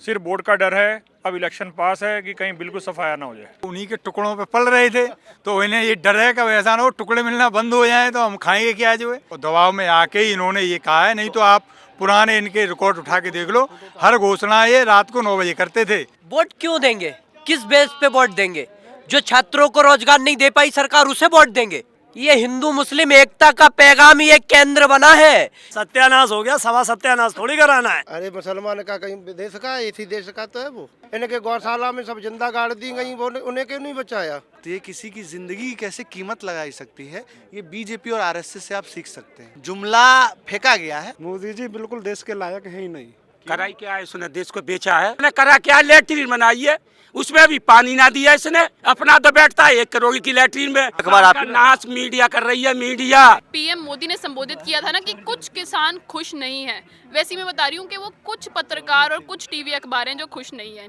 सिर्फ वोट का डर है। अब इलेक्शन पास है कि कहीं बिल्कुल सफाया ना हो जाए। उन्हीं के टुकड़ों पे पल रहे थे तो इन्हें ये डर है कि ऐसा ना हो टुकड़े मिलना बंद हो जाए तो हम खाएंगे क्या जो है। और दबाव में आके ही इन्होंने ये कहा है, नहीं तो आप पुराने इनके रिकॉर्ड उठा के देख लो, हर घोषणा ये रात को 9 बजे करते थे। वोट क्यों देंगे? किस बेस पे वोट देंगे? जो छात्रों को रोजगार नहीं दे पाई सरकार, उसे वोट देंगे? ये हिंदू मुस्लिम एकता का पैगाम ही एक केंद्र बना है। सत्यानाश हो गया, सवा सत्यानाश थोड़ी कराना है। अरे मुसलमान का कहीं विदेश का है, इसी देश का तो है वो। इनके गौशाला में सब जिंदा गाड़ दी गई, वो उन्हें क्यों नहीं बचाया? तो ये किसी की जिंदगी की कैसे कीमत लगाई सकती है, ये बीजेपी और आरएसएस से आप सीख सकते हैं। जुमला फेंका गया है। मोदी जी बिल्कुल देश के लायक है ही नहीं। कराई क्या है उसने? देश को बेचा है। उसने करा क्या? लैट्रीन बनाई है, उसमें भी पानी ना दिया इसने। अपना तो बैठता है 1 करोड़ की लैट्रीन में। अखबार आपका नाच मीडिया कर रही है। मीडिया पीएम मोदी ने संबोधित किया था ना कि कुछ किसान खुश नहीं है, वैसे मैं बता रही हूँ कि वो कुछ पत्रकार और कुछ टीवी अखबार हैं जो खुश नहीं है।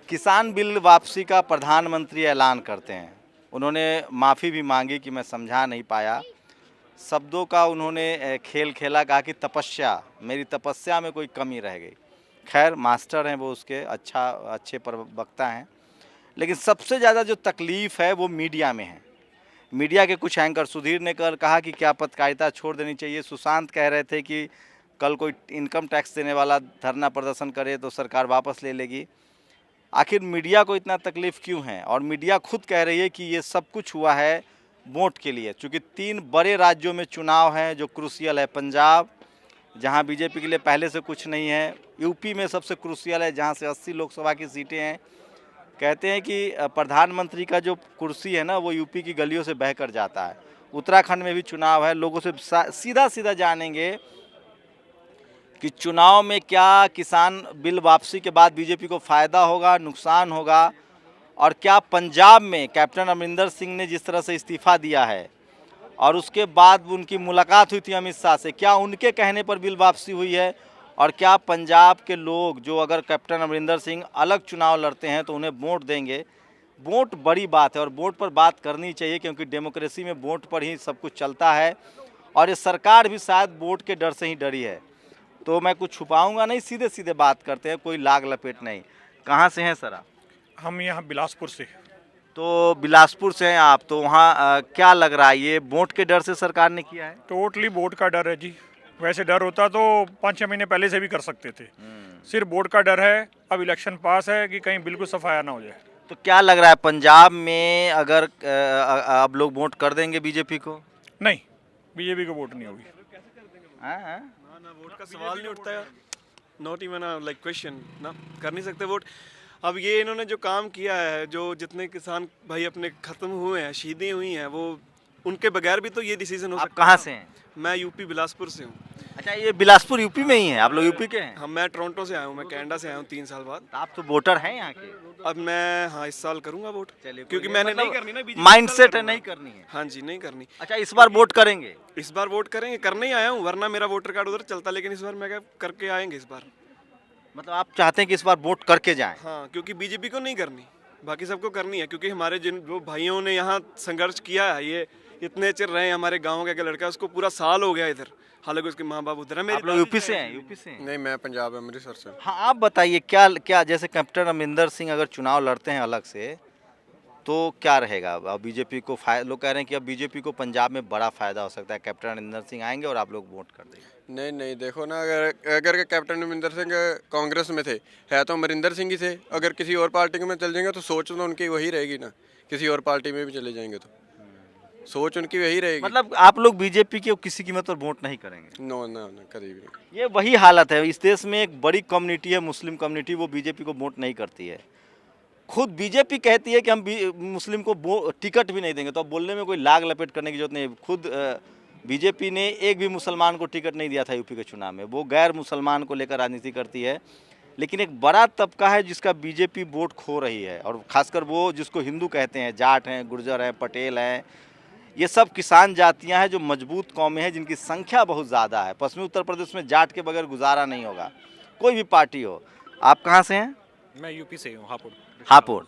किसान बिल वापसी का प्रधानमंत्री ऐलान करते हैं। उन्होंने माफ़ी भी मांगी कि मैं समझा नहीं पाया। शब्दों का उन्होंने खेल खेला, कहा कि तपस्या, मेरी तपस्या में कोई कमी रह गई। खैर मास्टर हैं वो, उसके अच्छे प्रवक्ता हैं। लेकिन सबसे ज़्यादा जो तकलीफ़ है वो मीडिया में है। मीडिया के कुछ एंकर, सुधीर ने कल कहा कि क्या पत्रकारिता छोड़ देनी चाहिए। सुशांत कह रहे थे कि कल कोई इनकम टैक्स देने वाला धरना प्रदर्शन करे तो सरकार वापस ले लेगी। आखिर मीडिया को इतना तकलीफ़ क्यों है? और मीडिया खुद कह रही है कि ये सब कुछ हुआ है वोट के लिए, चूँकि 3 बड़े राज्यों में चुनाव हैं जो क्रूशियल है। पंजाब, जहां बीजेपी के लिए पहले से कुछ नहीं है। यूपी में सबसे क्रूशियल है, जहां से 80 लोकसभा की सीटें हैं। कहते हैं कि प्रधानमंत्री का जो कुर्सी है ना, वो यूपी की गलियों से बहकर जाता है। उत्तराखंड में भी चुनाव है। लोगों से सीधा सीधा जानेंगे कि चुनाव में क्या किसान बिल वापसी के बाद बीजेपी को फ़ायदा होगा, नुकसान होगा, और क्या पंजाब में कैप्टन अमरिंदर सिंह ने जिस तरह से इस्तीफ़ा दिया है और उसके बाद उनकी मुलाकात हुई थी अमित शाह से, क्या उनके कहने पर बिल वापसी हुई है? और क्या पंजाब के लोग जो अगर कैप्टन अमरिंदर सिंह अलग चुनाव लड़ते हैं तो उन्हें वोट देंगे? वोट बड़ी बात है और वोट पर बात करनी चाहिए, क्योंकि डेमोक्रेसी में वोट पर ही सब कुछ चलता है। और ये सरकार भी शायद वोट के डर से ही डरी है। तो मैं कुछ छुपाऊंगा नहीं, सीधे सीधे बात करते हैं, कोई लाग लपेट नहीं। कहाँ से हैं सर आप? हम यहाँ बिलासपुर से। तो बिलासपुर से हैं आप, तो वहाँ क्या लग रहा है, ये वोट के डर से सरकार ने किया है? टोटली वोट का डर है जी। वैसे डर होता तो 5-6 महीने पहले से भी कर सकते थे। सिर्फ वोट का डर है। अब इलेक्शन पास है कि कहीं बिल्कुल सफाया ना हो जाए। तो क्या लग रहा है पंजाब में अगर अब लोग वोट कर देंगे बीजेपी को? नहीं, बीजेपी को वोट नहीं होगी। ना वोट का सवाल नहीं उठता है। नॉट इवन लाइक क्वेश्चन ना, कर नहीं सकते वोट। अब ये इन्होंने जो काम किया है, जो जितने किसान भाई अपने खत्म हुए हैं, शहीदें हुई हैं, वो उनके बगैर भी तो ये डिसीजन हो सकता है। आप कहाँ से हैं? मैं यूपी बिलासपुर से हूँ। अच्छा, ये बिलासपुर यूपी में ही है? आप लोग यूपी के हैं? हाँ, मैं टोरंटो से आया हूँ, मैं कनाडा से आया हूँ 3 साल बाद। आप तो वोटर हैं यहाँ के? अब मैं हाँ इस साल करूँगा वोट, चलिए, क्योंकि मैंने नहीं करनी ना, बीजेपी माइंडसेट है नहीं करनी है। हाँ जी, नहीं करनी। अच्छा, इस बार वोट करेंगे? इस बार वोट करेंगे, करने ही आया हूँ, वरना मेरा वोटर कार्ड उधर चलता, लेकिन इस बार मैं क्या करके आएंगे इस बार। मतलब आप चाहते हैं कि इस बार वोट करके जाएं? हाँ, क्योंकि बीजेपी को नहीं करनी, बाकी सबको करनी है। क्योंकि हमारे जिन वो भाइयों ने यहाँ संघर्ष किया है, ये इतने चिर रहे, हमारे गांव का एक लड़का, उसको पूरा साल हो गया इधर, हालांकि उसके माँ बाप उधर है। आप लोग यूपी से हैं? यूपी से हैं? नहीं, मैं पंजाब अमृतसर से। हाँ, आप बताइए क्या जैसे कैप्टन अमरिंदर सिंह अगर चुनाव लड़ते हैं अलग से तो क्या रहेगा? अब बीजेपी को लोग कह रहे हैं कि अब बीजेपी को पंजाब में बड़ा फायदा हो सकता है, कैप्टन अमरिंदर सिंह आएंगे और आप लोग वोट कर देंगे। नहीं, देखो ना, अगर कैप्टन अमरिंदर सिंह कांग्रेस में थे, है तो अमरिंदर सिंह ही थे। अगर किसी और पार्टी में चल जाएंगे तो सोच तो उनकी वही रहेगी ना। किसी और पार्टी में भी चले जाएंगे तो सोच उनकी वही रहेगी। मतलब आप लोग बीजेपी के किसी कीमत पर वोट नहीं करेंगे? नो ना, कभी भी नहीं। ये वही हालत है। इस देश में एक बड़ी कम्युनिटी है, मुस्लिम कम्युनिटी, वो बीजेपी को वोट नहीं करती है। खुद बीजेपी कहती है कि हम मुस्लिम को टिकट भी नहीं देंगे, तो अब बोलने में कोई लाग लपेट करने की जरूरत नहीं। खुद बीजेपी ने एक भी मुसलमान को टिकट नहीं दिया था यूपी के चुनाव में। वो गैर मुसलमान को लेकर राजनीति करती है। लेकिन एक बड़ा तबका है जिसका बीजेपी वोट खो रही है, और खासकर वो जिसको हिंदू कहते हैं, जाट हैं, गुर्जर हैं, पटेल हैं। ये सब किसान जातियां हैं जो मजबूत कौमें हैं, जिनकी संख्या बहुत ज़्यादा है। पश्चिमी उत्तर प्रदेश में जाट के बगैर गुजारा नहीं होगा, कोई भी पार्टी हो। आप कहाँ से हैं? मैं यूपी से हूँ, हापुड़।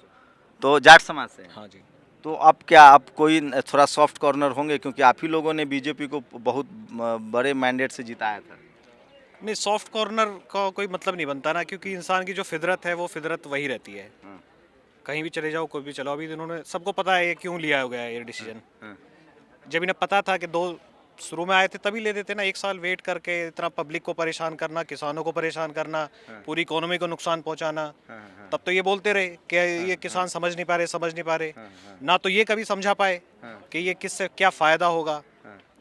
तो जाट समाज से? हाँ जी। तो अब क्या आप कोई थोड़ा सॉफ्ट कॉर्नर होंगे, क्योंकि आप ही लोगों ने बीजेपी को बहुत बड़े मैंडेट से जिताया था? नहीं, सॉफ्ट कॉर्नर का कोई मतलब नहीं बनता ना, क्योंकि इंसान की जो फितरत है वो फितरत वही रहती है। कहीं भी चले जाओ, कोई भी चलो। अभी इन्होंने, सबको पता है ये क्यों लिया गया है ये डिसीजन। जब इन्हें पता था कि दो शुरू में आए थे तभी ले देते ना। 1 साल वेट करके इतना पब्लिक को परेशान करना, किसानों को परेशान करना, पूरी इकोनॉमी को नुकसान पहुंचाना, तब तो ये बोलते रहे कि ये किसान समझ नहीं पा रहे। ना तो ये कभी समझा पाए कि ये किससे क्या फ़ायदा होगा।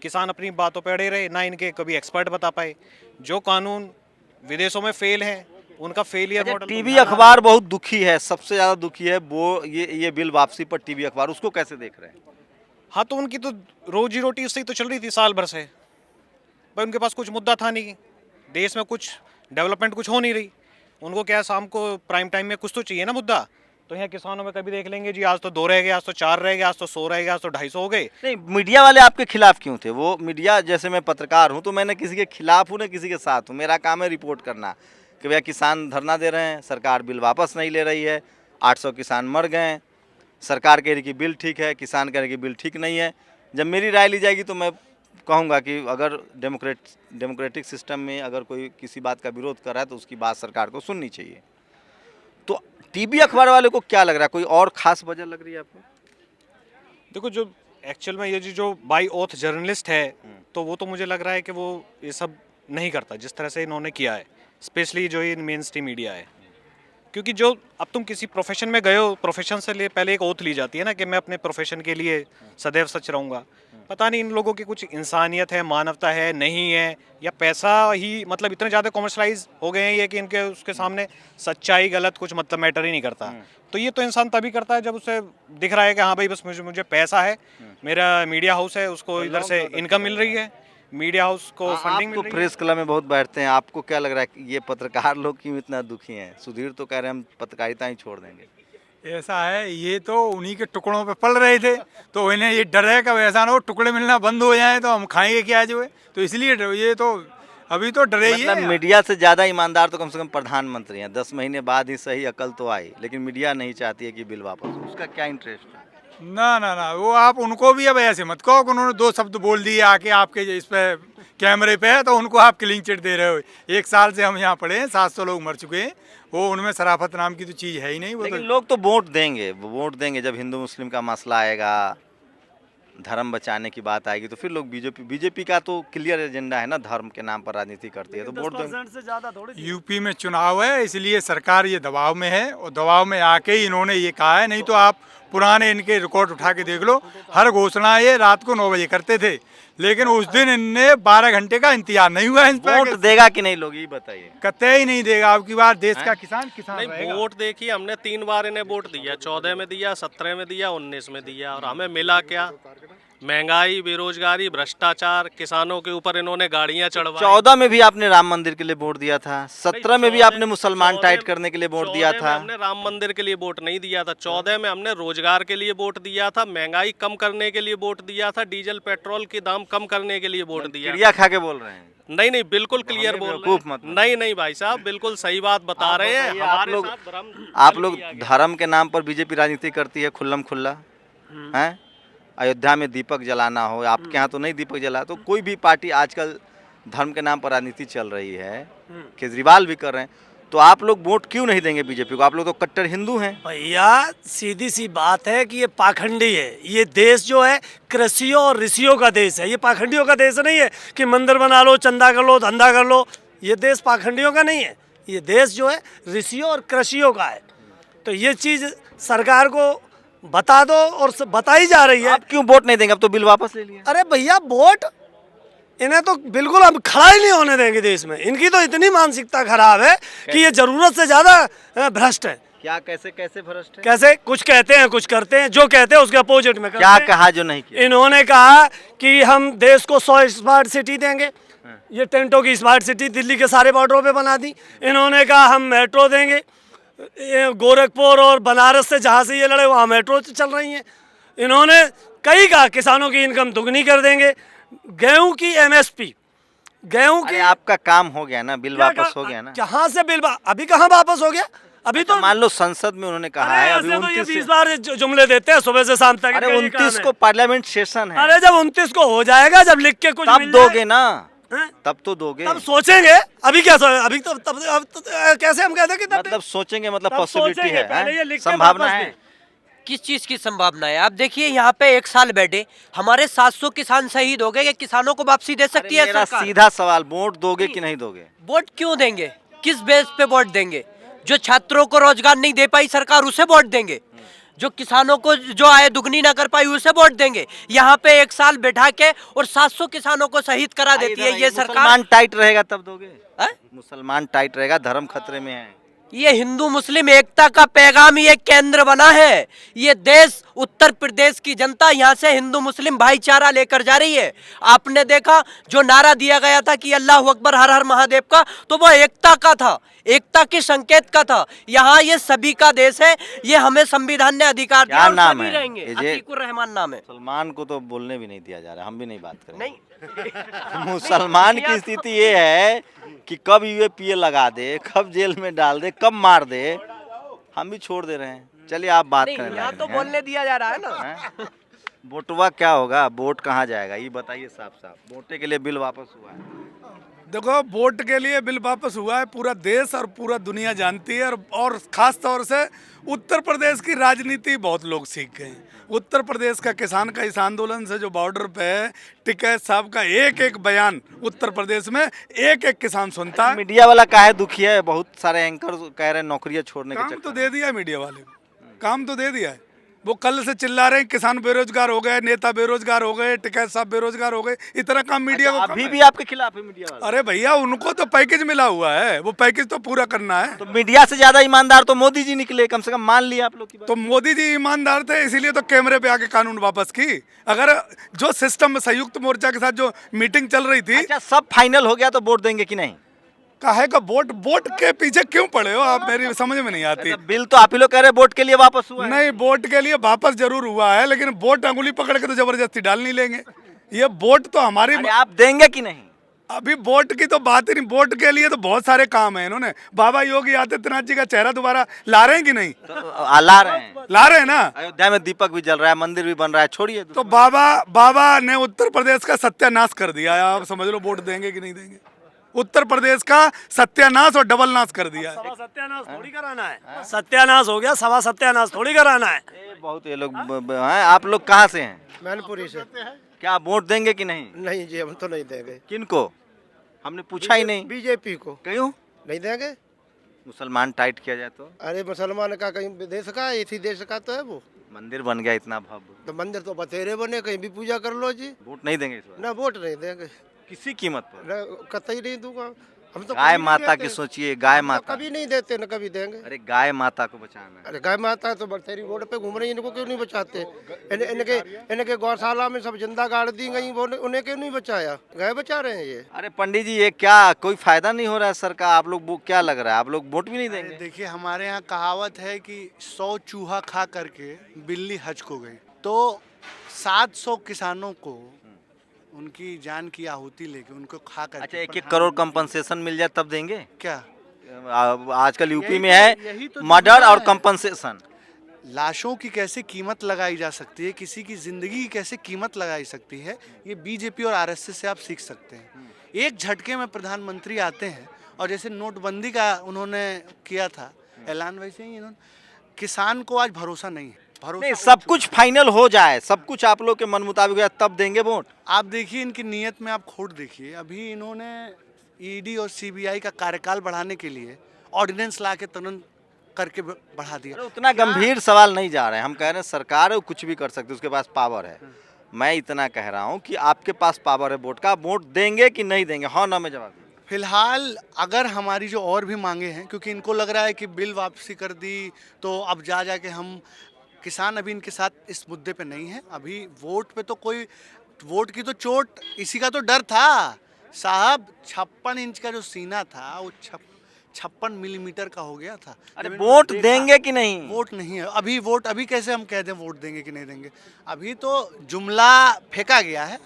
किसान अपनी बातों पे अड़े रहे, ना इनके कभी एक्सपर्ट बता पाए। जो कानून विदेशों में फेल है, उनका फेलियर मॉडल। टीवी अखबार बहुत दुखी है, सबसे ज़्यादा दुखी है वो ये बिल वापसी पर टीवी अखबार, उसको कैसे देख रहे हैं? हाँ, तो उनकी तो रोजी रोटी उससे ही तो चल रही थी साल भर से भाई। उनके पास कुछ मुद्दा था नहीं, देश में कुछ डेवलपमेंट कुछ हो नहीं रही। उनको क्या, शाम को प्राइम टाइम में कुछ तो चाहिए ना मुद्दा। तो यहाँ किसानों में कभी देख लेंगे जी, आज तो 2 रह गए, आज तो 4 रह गए, आज तो 100 रह गए, आज तो 250 हो गए। नहीं, मीडिया वाले आपके खिलाफ क्यों थे? वो मीडिया, जैसे मैं पत्रकार हूँ तो मैंने किसी के खिलाफ हूँ ना किसी के साथ हूँ। मेरा काम है रिपोर्ट करना कि भैया किसान धरना दे रहे हैं, सरकार बिल वापस नहीं ले रही है, 800 किसान मर गए, सरकार कह रही कि बिल ठीक है, किसान कह रहे कि बिल ठीक नहीं है। जब मेरी राय ली जाएगी तो मैं कहूँगा कि अगर डेमोक्रेटिक सिस्टम में अगर कोई किसी बात का विरोध कर रहा है तो उसकी बात सरकार को सुननी चाहिए। तो टीवी अखबार वाले को क्या लग रहा है, कोई और खास वजह लग रही है आपको? देखो, जो एक्चुअल में ये जो बाई ऑथ जर्नलिस्ट है, तो वो तो मुझे लग रहा है कि वो ये सब नहीं करता जिस तरह से इन्होंने किया है, स्पेशली जो ये मेन स्ट्रीम मीडिया है। क्योंकि जो अब तुम किसी प्रोफेशन में गए हो, प्रोफेशन से पहले एक ओथ ली जाती है ना कि मैं अपने प्रोफेशन के लिए सदैव सच रहूँगा। पता नहीं इन लोगों की कुछ इंसानियत है, मानवता है, नहीं है, या पैसा ही, मतलब इतने ज़्यादा कॉमर्शलाइज हो गए हैं ये कि इनके उसके सामने सच्चाई गलत कुछ मतलब मैटर ही नहीं करता। तो ये तो इंसान तभी करता है जब उसे दिख रहा है कि हाँ भाई बस मुझे पैसा है, मेरा मीडिया हाउस है, उसको इधर से इनकम मिल रही है, मीडिया हाउस को फंडिंग मिल रही है। प्रेस क्लब में बहुत बैठते हैं, आपको क्या लग रहा है कि ये पत्रकार लोग क्यों इतना दुखी हैं? सुधीर तो कह रहे हैं हम पत्रकारिता ही छोड़ देंगे। ऐसा है, ये तो उन्हीं के टुकड़ों पे पल रहे थे, तो इन्हें ये डर है कि ऐसा ना हो टुकड़े मिलना बंद हो जाए तो हम खाएंगे क्या जो है, तो इसलिए ये तो अभी तो डरे ही मतलब है। मीडिया से ज़्यादा ईमानदार तो कम से कम प्रधानमंत्री हैं। 10 महीने बाद ही सही अकल तो आई, लेकिन मीडिया नहीं चाहती है कि बिल वापस हो। उसका क्या इंटरेस्ट है? ना, वो आप उनको भी अब ऐसे मत कहो कि उन्होंने 2 शब्द बोल दिए आके आपके इस पे कैमरे पे है तो उनको आप क्लीन चिट दे रहे हो। 1 साल से हम यहाँ पड़े हैं, 700 लोग मर चुके हैं, वो उनमें शराफत नाम की तो चीज़ है ही नहीं। वो लेकिन तो लोग तो वोट देंगे जब हिंदू मुस्लिम का मसला आएगा, धर्म बचाने की बात आएगी तो फिर लोग बीजेपी का तो क्लियर एजेंडा है ना, धर्म के नाम पर राजनीति करती है, तो वोट देंगे। यूपी में चुनाव है इसलिए सरकार ये दबाव में है, और दबाव में आके ही इन्होंने ये कहा है। नहीं तो आप पुराने इनके रिकॉर्ड उठा के देख लो, हर घोषणा ये रात को 9 बजे करते थे, लेकिन उस दिन इनने 12 घंटे का इंतजार नहीं हुआ। इन पर वोट देगा कि नहीं लोग ये बताइए? कतई नहीं देगा। अब की बार देश का किसान नहीं, रहेगा। वोट देखिए, हमने 3 बार इन्हें वोट दिया, 14 में दिया, 17 में दिया, 19 में दिया, और हमें मिला क्या? महंगाई, बेरोजगारी, भ्रष्टाचार, किसानों के ऊपर इन्होंने गाड़ियां चढ़वाई। 14 में भी आपने राम मंदिर के लिए वोट दिया था, 17 में भी आपने मुसलमान टाइट करने के लिए वोट दिया था। हमने राम मंदिर के लिए वोट नहीं दिया था, 14 में हमने रोजगार के लिए वोट दिया था, महंगाई कम करने के लिए वोट दिया था, डीजल पेट्रोल के दाम कम करने के लिए वोट दिया। चिड़िया खा के बोल रहे हैं? नहीं, बिल्कुल क्लियर बोल रहे हैं। नहीं भाई साहब, बिल्कुल सही बात बता रहे हैं। आप लोग धर्म के नाम पर बीजेपी राजनीति करती है खुल्लम खुल्ला है। अयोध्या में दीपक जलाना हो, आपके यहाँ तो नहीं दीपक जला, तो कोई भी पार्टी आजकल धर्म के नाम पर राजनीति चल रही है, केजरीवाल भी कर रहे हैं, तो आप लोग वोट क्यों नहीं देंगे बीजेपी को? आप लोग तो कट्टर हिंदू हैं। भैया सीधी सी बात है कि ये पाखंडी है। ये देश जो है कृषियों और ऋषियों का देश है, ये पाखंडियों का देश नहीं है कि मंदिर बना लो, चंदा कर लो, धंधा कर लो। ये देश पाखंडियों का नहीं है, ये देश जो है ऋषियों और कृषियों का है। तो ये चीज़ सरकार को बता दो, और बताई जा रही है। आप क्यों वोट नहीं देंगे? अब तो बिल वापस ले लिया। अरे भैया, वोट इन्हें तो बिल्कुल अब खड़ा ही नहीं होने देंगे देश में। इनकी तो इतनी मानसिकता खराब है कि ये जरूरत से ज्यादा भ्रष्ट है। क्या कैसे भ्रष्ट है? कैसे? कुछ कहते हैं, कुछ करते हैं, जो कहते हैं उसके अपोजिट में करते हैं। क्या कहा जो नहीं किया? इन्होंने कहा कि हम देश को 100 स्मार्ट सिटी देंगे, ये टेंटों की स्मार्ट सिटी दिल्ली के सारे बॉर्डरों पे बना दी। इन्होंने कहा हम मेट्रो देंगे, गोरखपुर और बनारस से जहाँ से ये लड़े वहाँ मेट्रो चल रही हैं। इन्होंने कई कहा किसानों की इनकम दुगनी कर देंगे, गेहूं की एमएसपी, गेहूं की। आपका काम हो गया ना, बिल वापस हो गया ना। कहाँ से बिल अभी कहाँ वापस हो गया? अभी तो मान लो संसद में उन्होंने कहा है, अभी 20 बार जुमले देते हैं सुबह से शाम तक। अरे 29 को पार्लियामेंट सेशन है। अरे जब 29 को हो जाएगा, जब लिख के कुछ तब दोगे ना, हैं? तब तो दोगे, तब सोचेंगे। अभी क्या अभी तो तब कैसे हम कहते हैं कि तब मतलब सोचेंगे, मतलब तब पॉसिबिलिटी सोचेंगे, है, पहले ये हैं? लिख के संभावना वापस है। दें। किस चीज की संभावना है? आप देखिए यहाँ पे 1 साल बैठे हमारे 700 किसान शहीद हो गए, ये किसानों को वापसी दे सकती है मेरा सरकार? सीधा सवाल, वोट दोगे कि नहीं दोगे? वोट क्यों देंगे? किस बेस पे वोट देंगे? जो छात्रों को रोजगार नहीं दे पाई सरकार, उसे वोट देंगे? जो किसानों को जो आय दुगनी ना कर पाई, उसे वोट देंगे? यहाँ पे 1 साल बैठा के और 700 किसानों को शहीद करा देती है ये सरकार। मुसलमान टाइट रहेगा तब दोगे? हैं? मुसलमान टाइट रहेगा, धर्म खतरे में है। ये हिंदू मुस्लिम एकता का पैगाम ये केंद्र बना है। ये देश, उत्तर प्रदेश की जनता यहाँ से हिंदू मुस्लिम भाईचारा लेकर जा रही है। आपने देखा जो नारा दिया गया था कि अल्लाह अकबर हर हर महादेव का, तो वो एकता का था, एकता के संकेत का था। यहाँ ये सभी का देश है, ये हमें संविधान ने अधिकार दिया क्या और नाम सभी है? रहेंगे। ये जे- अतीकुर रहमान नाम है। मुसलमान को तो बोलने भी नहीं दिया जा रहा, हम भी नहीं बात करेंगे। नहीं मुसलमान की स्थिति ये है कि कब यूएपीए लगा दे, कब जेल में डाल दे, कब मार दे, हम भी छोड़ दे रहे हैं। चलिए आप बात नहीं, करें। यहाँ तो बोलने दिया जा रहा है ना। वोटवा क्या होगा, वोट कहाँ जाएगा, ये बताइए साफ साफ। वोटे के लिए बिल वापस हुआ है। देखो, वोट के लिए बिल वापस हुआ है, पूरा देश और पूरा दुनिया जानती है, और खास तौर से उत्तर प्रदेश की राजनीति बहुत लोग सीख गए हैं। उत्तर प्रदेश का किसान का इस आंदोलन से जो बॉर्डर पे है, टिकैत साहब का एक एक बयान उत्तर प्रदेश में एक एक किसान सुनता है। मीडिया वाला काहे दुखी है? बहुत सारे एंकर कह रहे हैं नौकरियां छोड़ने के काम चक्कर तो दे दिया है मीडिया वाले को, काम तो दे दिया है। वो कल से चिल्ला रहे हैं किसान बेरोजगार हो गए, नेता बेरोजगार हो गए, टिकैत साहब बेरोजगार हो गए, इतना काम मीडिया को अभी कम भी है। आपके खिलाफ है मीडिया वाला? अरे भैया, उनको तो पैकेज मिला हुआ है, वो पैकेज तो पूरा करना है। तो मीडिया से ज्यादा ईमानदार तो मोदी जी निकले, कम से कम मान लिया आप लोग की बात। तो मोदी जी ईमानदार थे, इसीलिए तो कैमरे पे आके कानून वापस की। अगर जो सिस्टम में संयुक्त मोर्चा के साथ जो मीटिंग चल रही थी, अच्छा, सब फाइनल हो गया तो वोट देंगे कि नहीं? काहे का वोट, वोट के पीछे क्यों पड़े हो आप, मेरी समझ में नहीं आती। अच्छा, बिल तो आप ही लोग कह रहे हैं वोट के लिए वापस हुआ है। नहीं, वोट के लिए वापस जरूर हुआ है, लेकिन वोट अंगुली पकड़ के तो जबरदस्ती डाल नहीं लेंगे। ये वोट तो हमारी, अरे आप देंगे कि नहीं? अभी वोट की तो बात ही नहीं। वोट के लिए तो बहुत सारे काम है। इन्होंने बाबा योगी आदित्यनाथ जी का चेहरा दोबारा ला रहे हैं कि नहीं? तो ला रहे हैं, ला रहे हैं ना। अयोध्या में दीपक भी जल रहा है, मंदिर भी बन रहा है, छोड़िए। तो बाबा ने उत्तर प्रदेश का सत्यानाश कर दिया है। आप समझ लो, वोट देंगे कि नहीं देंगे? उत्तर प्रदेश का सत्यानाश और डबल नाश कर दिया है। सवा सत्यानाश थोड़ी कराना है, सत्यानाश हो गया, सवा सत्यानाश थोड़ी कराना है। बहुत ये लोग हैं। आप लोग कहाँ से हैं? मैनपुरी से। क्या आप वोट देंगे कि नहीं? नहीं जी, हम तो नहीं देंगे। किनको? हमने पूछा ही नहीं। बीजेपी को क्यों? नहीं देंगे। मुसलमान टाइट किया जाए तो? अरे मुसलमान का कहीं देश का, इसी देश का तो है वो। मंदिर बन गया इतना भव्य, तो मंदिर तो बतेरे बने, कहीं भी पूजा कर लो जी। वोट नहीं देंगे इस बार? ना, वोट नहीं देंगे, किसी कीमत पर? ना कतई नहीं दूंगा। हम तो गाय कभी नहीं माता देते। की सोचिए, गाय हम तो माता। कभी नहीं देते, ना कभी देंगे। अरे गाय माता को बचाना है। अरे गाय माता तो बतेरी रोड पे घूम रही है, इनको क्यों नहीं बचाते? इनके गौशाला में सब जिंदा गाड़ दी गई, वो उन्हें क्यों नहीं बचाया? गाय बचा रहे हैं ये। अरे पंडित जी, ये क्या कोई फायदा नहीं हो रहा है सरकार? आप लोग क्या लग रहा है, आप लोग वोट भी नहीं देंगे? देखिए, हमारे यहाँ कहावत है कि 100 चूहा खा करके बिल्ली हज को गई। तो 700 किसानों को उनकी जान की आहुति लेके उनको खा कर, अच्छा, 1-1 करोड़ कंपनसेशन मिल जाए तब देंगे क्या? आजकल यूपी में है यही तो मर्डर जुमला और है। कंपनसेशन। लाशों की कैसे कीमत लगाई जा सकती है, किसी की जिंदगी की कैसे कीमत लगाई सकती है, ये बीजेपी और आरएसएस से आप सीख सकते हैं। एक झटके में प्रधानमंत्री आते हैं और जैसे नोटबंदी का उन्होंने किया था ऐलान, वैसे ही इन्होंने किसान को आज भरोसा नहीं है। नहीं, सब कुछ फाइनल हो जाए, सब कुछ आप लोग के मन मुताबिक हो तब देंगे वोट। आप देखिए इनकी नीयत में आप खोट देखिए। अभी इन्होंने ईडी और सीबीआई का कार्यकाल बढ़ाने के लिए ऑर्डिनेंस ला के तुरंत करके बढ़ा दिया। उतना गंभीर सवाल नहीं जा रहे हैं, हम कह रहे हैं सरकार है, कुछ भी कर सकती है, उसके पास पावर है। मैं इतना कह रहा हूँ कि आपके पास पावर है वोट का, वोट देंगे कि नहीं देंगे? हाँ ना में जवाब। फिलहाल अगर हमारी जो और भी मांगे हैं, क्योंकि इनको लग रहा है कि बिल वापसी कर दी तो अब जाके हम किसान अभी इनके साथ इस मुद्दे पे नहीं है। अभी वोट पे तो कोई, वोट की तो चोट, इसी का तो डर था साहब। 56 इंच का जो सीना था वो 56 मिलीमीटर का हो गया था। अरे वोट देंगे कि नहीं? वोट नहीं है अभी। वोट अभी कैसे हम कह दें वोट देंगे कि नहीं देंगे? अभी तो जुमला फेंका गया है,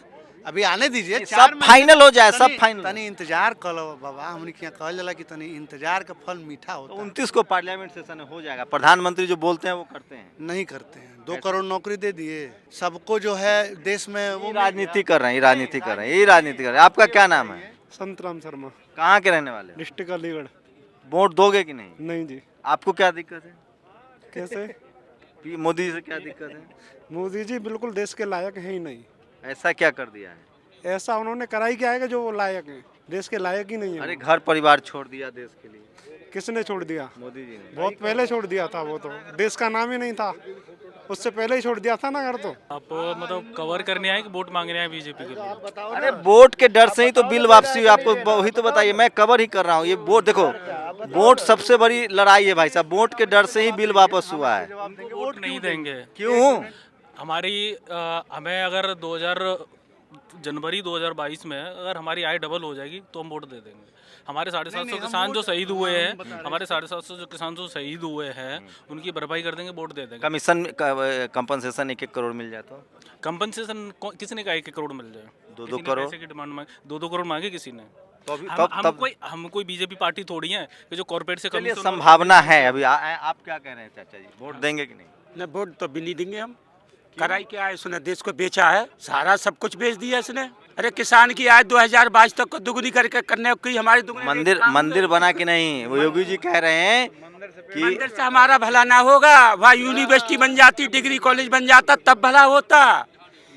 अभी आने दीजिए, सब फाइनल हो जाए, सब फाइनल। तनी इंतजार करो बाबा, हमने क्या कहल जाला कि तनी इंतजार का फल मीठा होता है। 29 को पार्लियामेंट सेशन हो जाएगा, प्रधानमंत्री जो बोलते हैं वो करते हैं? नहीं करते हैं। 2 करोड़ नौकरी दे दिए सबको, जो है देश में वो राजनीति कर रहे हैं, राजनीति कर रहे हैं, यही राजनीति कर रहे हैं। आपका क्या नाम है? संतराम शर्मा, कहाँ के रहने वाले? डिस्ट्रिक्ट अलीगढ़। वोट दोगे कि नहीं? नहीं जी। आपको क्या दिक्कत है? कैसे? मोदी जी से क्या दिक्कत है? मोदी जी बिल्कुल देश के लायक है ही नहीं। ऐसा क्या कर दिया है? ऐसा उन्होंने करा ही क्या है कि जो वो लायक है, देश के लायक ही नहीं है। अरे घर परिवार छोड़ दिया देश के लिए, किसने छोड़ दिया? मोदी जी ने। बहुत पहले छोड़ दिया था, वो तो देश का नाम ही नहीं था, उससे पहले ही छोड़ दिया था ना घर। तो आप मतलब कवर करने आए कि वोट मांगने आए बीजेपी के लिए? अरे वोट के डर से ही तो बिल वापसी हुई, आपको वही तो बताइए। मैं कवर ही कर रहा हूँ ये वोट। देखो वोट सबसे बड़ी लड़ाई है भाई साहब, वोट के डर से ही बिल वापस हुआ है। वोट नहीं देंगे। क्यों? हमें अगर जनवरी 2022 में अगर हमारी आय डबल हो जाएगी तो हम वोट दे देंगे। हमारे 750 किसान जो शहीद हुए हैं, हमारे 750 जो किसान जो शहीद हुए हैं, उनकी भरपाई कर देंगे, वोट दे देंगे। कमीशन कंपनसेशन 1-1 करोड़ मिल जाए तो? कंपनसेशन किसने कहा 1-1 करोड़ मिल जाए? 2-2 करोड़ की डिमांड मांगी, 2-2 करोड़ मांगे किसी ने? हम कोई बीजेपी पार्टी थोड़ी है कि जो कॉर्पोरेट से कमीशन। संभावना है अभी। आप क्या कह रहे हैं चाचा जी, वोट देंगे कि नहीं? न वोट तो भी नहीं देंगे हम। कराई क्या है इसने, देश को बेचा है, सारा सब कुछ बेच दिया इसने। अरे किसान की आय 2022 तक को दुगनी करके करने की हमारी दुगनी। मंदिर बना कि नहीं? वो योगी जी कह रहे हैं कि मंदिर से हमारा भला ना होगा, वहाँ यूनिवर्सिटी बन जाती, डिग्री कॉलेज बन जाता, तब भला होता।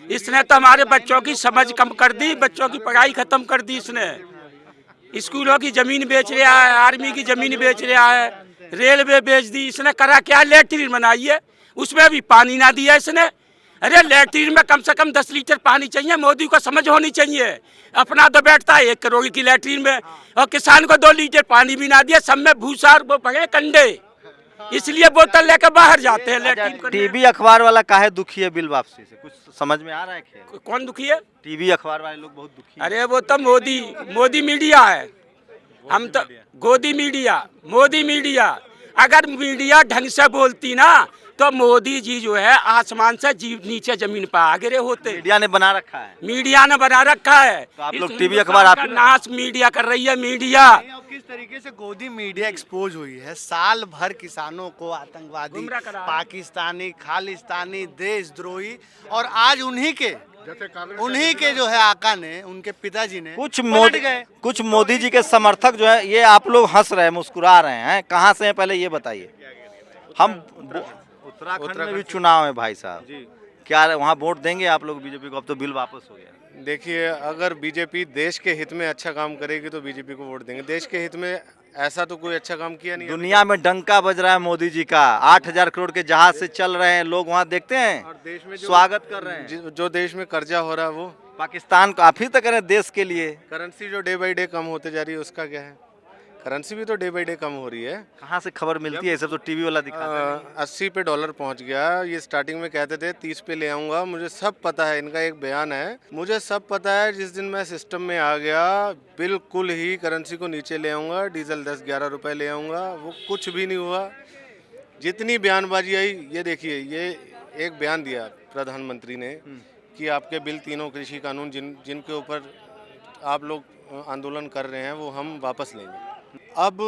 इसने तो हमारे बच्चों की समझ कम कर दी, बच्चों की पढ़ाई खत्म कर दी इसने। स्कूलों की जमीन बेच रहा है, आर्मी की जमीन बेच रहा है, रेलवे बेच दी इसने। करा क्या? लैट्रीन बनाई है, उसमें भी पानी ना दिया इसने। अरे लैट्रीन में कम से कम 10 लीटर पानी चाहिए, मोदी को समझ होनी चाहिए। अपना तो बैठता है 1 करोड़ की लैट्रीन में, और किसान को 2 लीटर पानी भी ना दिया, सब में भूसा और वो पड़े कंडे, इसलिए बोतल लेकर बाहर जाते हैं लैट्रीन करने। टीवी अखबार वाला काहे दुखी है बिल वापसी से, कुछ समझ में आ रहा है? कौन दुखी है? टीवी अखबार वाले लोग बहुत दुखी है। अरे वो तो मोदी मीडिया है, हम तो गोदी मीडिया। अगर मीडिया ढंग से बोलती ना तो मोदी जी जो है आसमान से नीचे जमीन पर आ गिरे होते। मीडिया ने बना रखा है, तो आप लोग टीवी अखबार आप नाश मीडिया कर रही है। मीडिया किस तरीके से गोदी मीडिया एक्सपोज हुई है, साल भर किसानों को आतंकवादी, पाकिस्तानी, खालिस्तानी, देशद्रोही, और आज उन्हीं के जो है आका ने, उनके पिताजी ने कुछ मोदी जी के समर्थक जो है, ये आप लोग हंस रहे हैं, मुस्कुरा रहे हैं, कहाँ से हैं पहले ये बताइए। हम उत्तराखंड में भी चुनाव है भाई साहब, क्या वहाँ वोट देंगे आप लोग बीजेपी को? अब तो बिल वापस हो गया। देखिए, अगर बीजेपी देश के हित में अच्छा काम करेगी तो बीजेपी को वोट देंगे। देश के हित में ऐसा तो कोई अच्छा काम किया नहीं। दुनिया में डंका बज रहा है मोदी जी का, 8000 करोड़ के जहाज से चल रहे हैं, लोग वहाँ देखते हैं और देश में स्वागत कर रहे हैं। जो देश में कर्जा हो रहा है वो पाकिस्तान को आप ही तो करें देश के लिए। करेंसी जो डे बाई डे कम होते जा रही है, उसका क्या है? करेंसी भी तो डे बाई डे कम हो रही है। कहाँ से खबर मिलती है? सब तो टीवी वाला दिखाता है। 80 पे डॉलर पहुंच गया। ये स्टार्टिंग में कहते थे 30 पे ले आऊंगा। मुझे सब पता है, इनका एक बयान है, मुझे सब पता है। जिस दिन मैं सिस्टम में आ गया, बिल्कुल ही करेंसी को नीचे ले आऊंगा, डीजल 10-11 रुपए ले आऊंगा। वो कुछ भी नहीं हुआ। जितनी बयानबाजी आई, ये देखिए, ये एक बयान दिया प्रधानमंत्री ने कि आपके बिल, तीनों कृषि कानून जिनके ऊपर आप लोग आंदोलन कर रहे हैं, वो हम वापस लेंगे। अब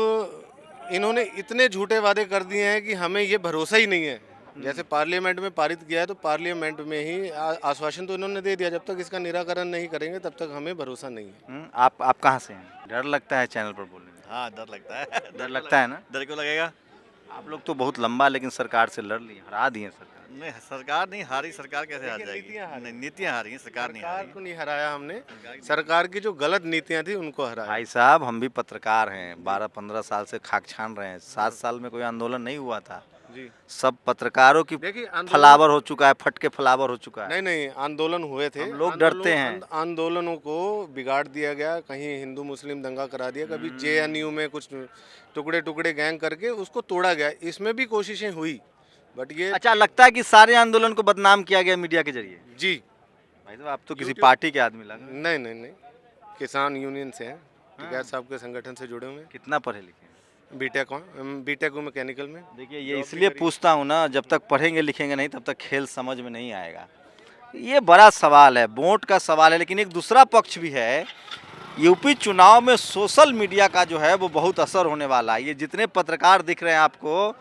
इन्होंने इतने झूठे वादे कर दिए हैं कि हमें ये भरोसा ही नहीं है। जैसे पार्लियामेंट में पारित किया है, तो पार्लियामेंट में ही आश्वासन तो इन्होंने दे दिया, जब तक इसका निराकरण नहीं करेंगे तब तक हमें भरोसा नहीं है। आप कहाँ से हैं? डर लगता है चैनल पर बोलने में? हाँ, डर लगता है। डर लगता है ना? डर क्यों लगेगा? आप लोग तो बहुत लंबा लेकिन सरकार से लड़ लिए, हरा दिए सरकार। नहीं, सरकार नहीं हारी, सरकार कैसे हार जाएगी? नीतियाँ हारी हैं, सरकार नहीं हारी। सरकार को नहीं हराया हमने, सरकार की जो गलत नीतियाँ थी उनको हराया। भाई साहब, हम भी पत्रकार हैं, 12-15 साल से खाक छान रहे हैं। 7 साल में कोई आंदोलन नहीं हुआ था जी। सब पत्रकारों की फलावर हो चुका है, फटके फलावर हो चुका है। नहीं, आंदोलन हुए थे, लोग डरते हैं। आंदोलनों को बिगाड़ दिया गया, कहीं हिंदू मुस्लिम दंगा करा दिया, कभी JNU में कुछ टुकड़े गैंग करके उसको तोड़ा गया। इसमें भी कोशिशें हुई, बट ये अच्छा लगता है कि सारे आंदोलन को बदनाम किया गया मीडिया के जरिए। जी भाई साहब, आप तो किसी पार्टी के आदमी लग। नहीं, किसान यूनियन से हैं, टिकैत साहब के संगठन से जुड़े हुए हैं। कितना पढ़े लिखे? बीटेक मैकेनिकल में। देखिए, ये इसलिए पूछता हूँ ना, जब तक पढ़ेंगे लिखेंगे नहीं तब तक खेल समझ में नहीं आएगा। ये बड़ा सवाल है, वोट का सवाल है। लेकिन एक दूसरा पक्ष भी है, यूपी चुनाव में सोशल मीडिया का जो है वो बहुत असर होने वाला है। ये जितने पत्रकार दिख रहे हैं आपको,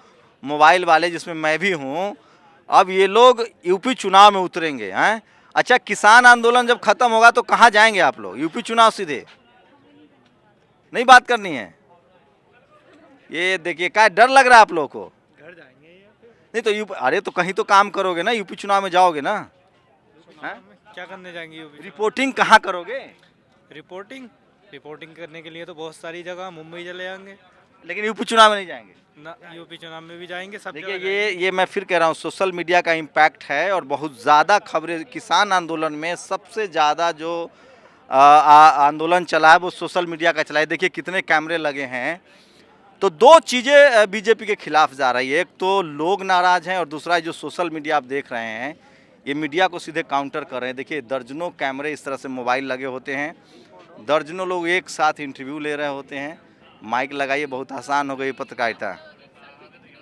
मोबाइल वाले जिसमें मैं भी हूँ, अब ये लोग यूपी चुनाव में उतरेंगे हैं। अच्छा, किसान आंदोलन जब खत्म होगा तो कहाँ जाएंगे आप लोग? यूपी चुनाव सीधे नहीं बात करनी है। ये देखिए, क्या डर लग रहा है आप लोगों को? घर जाएंगे नहीं तो यूपी, अरे तो कहीं तो काम करोगे ना, यूपी चुनाव में जाओगे ना। क्या करने जाएंगे यूपी? रिपोर्टिंग कहाँ करोगे? रिपोर्टिंग करने के लिए तो बहुत सारी जगह, मुंबई चले जाएंगे। लेकिन यूपी चुनाव में नहीं जाएंगे ना, यूपी चुनाव में भी जाएंगे सब। देखिए, ये मैं फिर कह रहा हूँ, सोशल मीडिया का इम्पैक्ट है और बहुत ज़्यादा खबरें। किसान आंदोलन में सबसे ज़्यादा जो आंदोलन चला है वो सोशल मीडिया का चला है। देखिए कितने कैमरे लगे हैं। तो दो चीज़ें बीजेपी के खिलाफ जा रही है, एक तो लोग नाराज़ हैं और दूसरा जो सोशल मीडिया आप देख रहे हैं, ये मीडिया को सीधे काउंटर कर रहे हैं। देखिए दर्जनों कैमरे इस तरह से मोबाइल लगे होते हैं, दर्जनों लोग एक साथ इंटरव्यू ले रहे होते हैं। माइक लगाइए, बहुत आसान हो गई पत्रकारिता।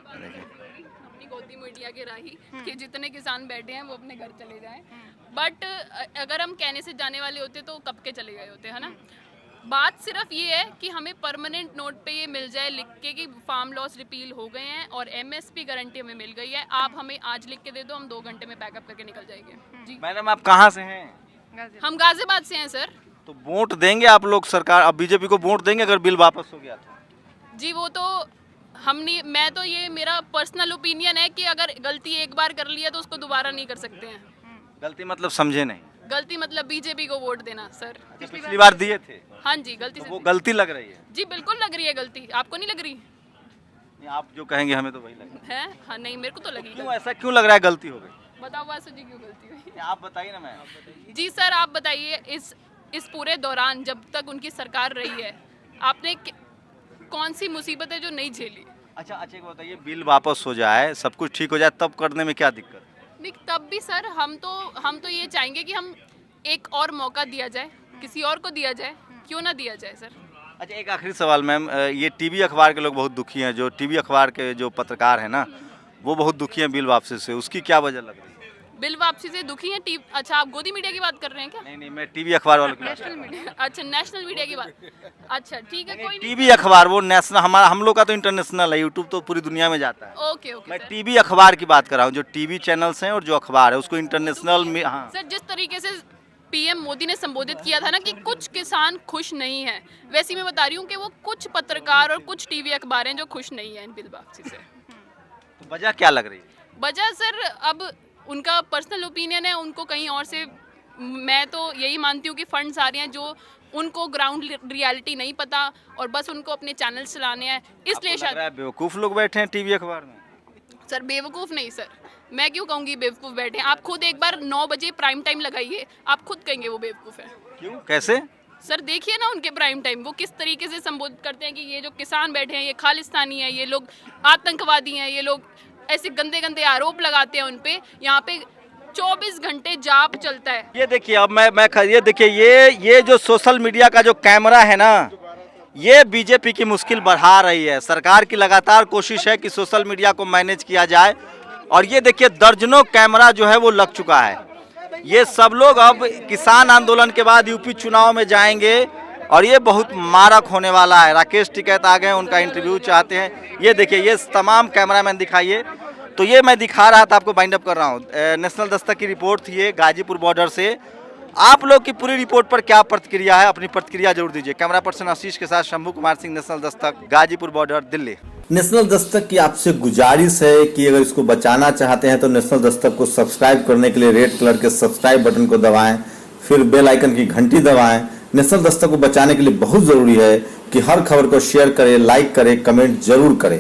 अपनी गोदी मीडिया के राही कि जितने किसान बैठे हैं वो अपने घर चले जाएं। बट अगर हम कहने से जाने वाले होते तो कब के चले गए होते, है ना। बात सिर्फ ये है कि हमें परमानेंट नोट पे ये मिल जाए लिख के कि फार्म लॉस रिपील हो गए हैं और एमएसपी गारंटी हमें मिल गई है। आप हमें आज लिख के दे दो, हम 2 घंटे में पैकअप करके निकल जाएंगे। जी मैडम, आप कहाँ से हैं? हम गाजियाबाद से हैं सर। तो वोट देंगे आप लोग सरकार, अब बीजेपी को वोट देंगे अगर बिल वापस हो गया तो? जी वो तो हम नहीं, मैं तो ये मेरा पर्सनल ओपिनियन है कि अगर गलती एक बार कर लिया तो उसको दोबारा नहीं कर सकते हैं। गलती मतलब समझे नहीं? गलती मतलब बीजेपी को वोट देना सर। पिछली बार दिए थे? हाँ जी, गलती तो से वो गलती लग रही है? जी बिल्कुल लग रही है गलती। आपको नहीं लग रही? नहीं, आप जो कहेंगे हमें तो वही लगेगा। है हाँ, नहीं मेरे को तो लगी। क्यों ऐसा क्यों लग रहा है गलती हो गई? बताओ वासु जी क्यों गलती हुई? आप बताइए ना। मैं जी सर आप बताइए, इस पूरे दौरान जब तक उनकी सरकार रही है आपने कौन सी मुसीबतें जो नहीं झेली? अच्छा एक बताइए, बिल वापस हो जाए, सब कुछ ठीक हो जाए, तब करने में क्या दिक्कत? नहीं तब भी सर हम तो ये चाहेंगे कि हम एक और मौका दिया जाए, किसी और को दिया जाए, क्यों ना दिया जाए सर। अच्छा एक आखिरी सवाल मैम, ये टीवी अखबार के लोग बहुत दुखी हैं, जो टीवी अखबार के जो पत्रकार हैं ना, वो बहुत दुखी हैं बिल वापसी से, उसकी क्या वजह लग रही है? बिल वापसी से दुखी हैं टीवी? अच्छा आप गोदी मीडिया की बात कर रहे हैं क्या? नहीं मैं टीवी अखबार वालों की नेशनल मीडिया। अच्छा नेशनल मीडिया की बात। अच्छा ठीक है, कोई नहीं। टीवी अखबार वो नेशनल, हमारा हम लोग का तो इंटरनेशनल है, यूट्यूब तो पूरी दुनिया में जाता है। ओके मैं टीवी अखबार की बात कर रहा हूँ, जो टीवी चैनल्स हैं और जो अखबार है उसको इंटरनेशनल में। हाँ सर, जिस तरीके से पीएम मोदी ने संबोधित किया था ना कि कुछ किसान खुश नहीं है, वैसे मैं बता रही हूँ कि वो कुछ पत्रकार और कुछ टीवी अखबार हैं जो खुश नहीं है इन बिल वापसी से। तो वजह क्या लग रही है? वजह सर अब उनका पर्सनल ओपिनियन है, उनको कहीं और से, मैं तो यही मानती हूँ कि फंड्स आ रहे हैं जो उनको ग्राउंड रियलिटी नहीं पता और बस उनको अपने चैनल चलाने हैं, इसलिए शायद बेवकूफ़ लोग बैठे हैं टीवी अखबार में। सर बेवकूफ़ नहीं सर, मैं क्यों कहूँगी बेवकूफ़ बैठे हैं। आप खुद एक बार 9 बजे प्राइम टाइम लगाइए, आप खुद कहेंगे वो बेवकूफ़ है। क्यों, कैसे? सर देखिए ना उनके प्राइम टाइम वो किस तरीके से संबोधित करते हैं कि ये जो किसान बैठे हैं ये खालिस्तानी है, ये लोग आतंकवादी हैं, ये लोग ऐसे गंदे गंदे आरोप लगाते हैं उन पे। यहाँ पे 24 घंटे जाप चलता है। ये देखिए, अब मैं ये देखिए, ये जो सोशल मीडिया का जो कैमरा है ना, ये बीजेपी की मुश्किल बढ़ा रही है। सरकार की लगातार कोशिश है कि सोशल मीडिया को मैनेज किया जाए और ये देखिए दर्जनों कैमरा जो है वो लग चुका है। ये सब लोग अब किसान आंदोलन के बाद यूपी चुनाव में जाएंगे और ये बहुत मारक होने वाला है। राकेश टिकैत आ गए, उनका इंटरव्यू चाहते हैं। ये देखिए, ये तमाम कैमरामैन दिखाइए। तो ये मैं दिखा रहा था, आपको बाइंड अप कर रहा हूँ। नेशनल दस्तक की रिपोर्ट थी ये गाजीपुर बॉर्डर से। आप लोग की पूरी रिपोर्ट पर क्या प्रतिक्रिया है, अपनी प्रतिक्रिया जरूर दीजिए। कैमरा पर्सन आशीष के साथ Shambhu Kumar Singh, national Dastak, Ghazipur border, Delhi. National Dastak की आपसे गुजारिश है कि अगर इसको बचाना चाहते हैं तो नेशनल दस्तक को सब्सक्राइब करने के लिए रेड कलर के सब्सक्राइब बटन को दबाएं, फिर बेल आइकन की घंटी दबाएं। नेशनल दस्तक को बचाने के लिए बहुत जरूरी है कि हर खबर को शेयर करें, लाइक करें, कमेंट जरूर करें।